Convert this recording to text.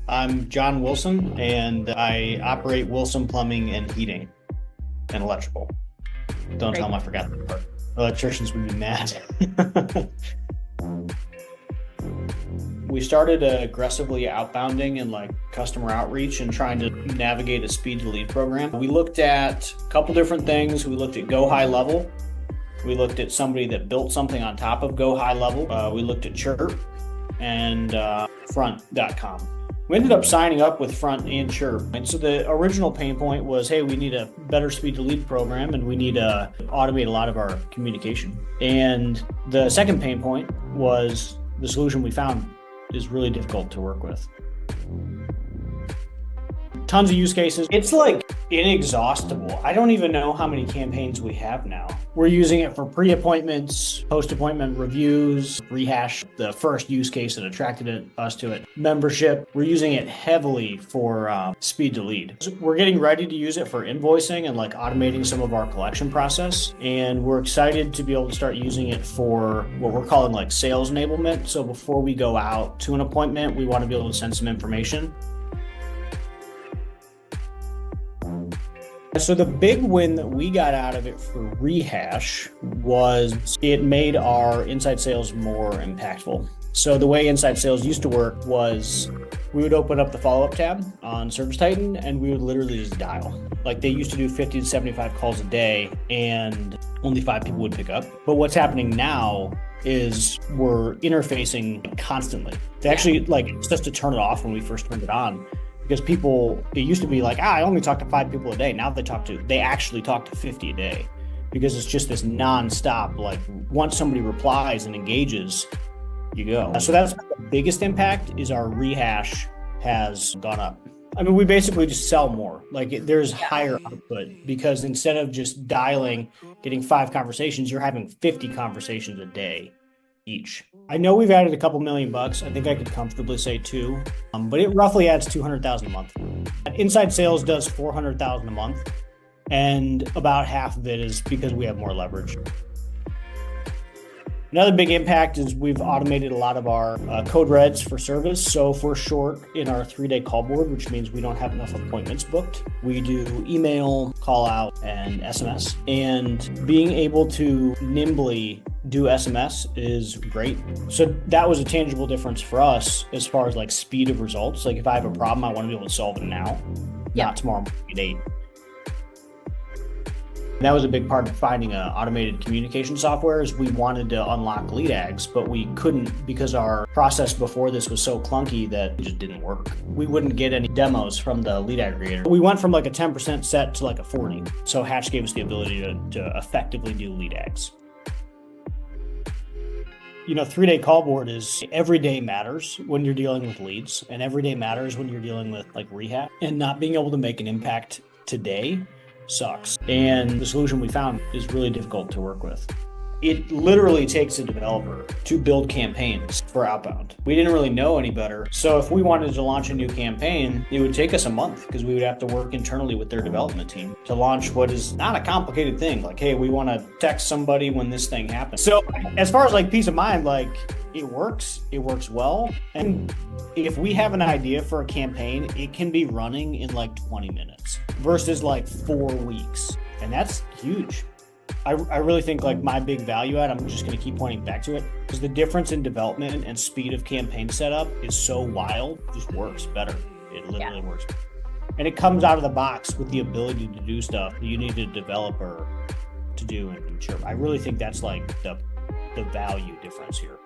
I'm John Wilson, and I operate Wilson Plumbing and Heating and Electrical. Don't Great. tell them I forgot that part. Electricians would be mad. We started aggressively outbounding and customer outreach and trying to navigate a speed to lead program. We looked at a couple different things. We looked at Go High Level. We looked at somebody that built something on top of Go High Level. We looked at Chirp and Front.com. We ended up signing up with Front and Chirp. And so the original pain point was, hey, we need a better speed to lead program and we need to automate a lot of our communication. And the second pain point was the solution we found is really difficult to work with. Tons of use cases. It's inexhaustible. I don't even know how many campaigns we have now. We're using it for pre-appointments, post-appointment reviews, Rehash, the first use case that attracted us to it. Membership. We're using it heavily for speed to lead. We're getting ready to use it for invoicing and automating some of our collection process. And we're excited to be able to start using it for what we're calling sales enablement. So before we go out to an appointment, we want to be able to send some information. So the big win that we got out of it for Rehash was it made our inside sales more impactful. So the way inside sales used to work was we would open up the follow-up tab on ServiceTitan and we would literally just dial. They used to do 50 to 75 calls a day and only 5 people would pick up. But what's happening now is we're interfacing constantly. They actually it's just to turn it off when we first turned it on. Because it used to be I only talk to 5 people a day. Now they actually talk to 50 a day because it's just this nonstop. Once somebody replies and engages, you go. So that's the biggest impact is our Rehash has gone up. I mean, we basically just sell more. There's higher output because instead of just dialing, getting 5 conversations, you're having 50 conversations a day each. I know we've added a couple $1,000,000. I think I could comfortably say 2, but it roughly adds 200,000 a month. Inside sales does 400,000 a month, and about half of it is because we have more leverage. Another big impact is we've automated a lot of our code reds for service. So if we're short in our 3-day call board, which means we don't have enough appointments booked, we do email, call out, and SMS. And being able to nimbly do SMS is great. So that was a tangible difference for us as far as speed of results. If I have a problem, I want to be able to solve it now, not tomorrow morning at 8. That was a big part of finding an automated communication software is we wanted to unlock lead ags, but we couldn't because our process before this was so clunky that it just didn't work. We wouldn't get any demos from the lead aggregator. We went from a 10% set to a 40. So Hatch gave us the ability to effectively do lead ags. 3-day call board is every day matters when you're dealing with leads, and every day matters when you're dealing with Rehash, and not being able to make an impact today sucks. And the solution we found is really difficult to work with. It literally takes a developer to build campaigns for outbound. We didn't really know any better. So if we wanted to launch a new campaign, it would take us a month because we would have to work internally with their development team to launch what is not a complicated thing. Hey, we want to text somebody when this thing happens. So as far as peace of mind, it works well. And if we have an idea for a campaign, it can be running in 20 minutes versus 4 weeks. And that's huge. I really think my big value add, I'm just going to keep pointing back to it, because the difference in development and speed of campaign setup is so wild, it just works better. It literally works. And it comes out of the box with the ability to do stuff that you need a developer to do in Chirp. I really think that's the value difference here.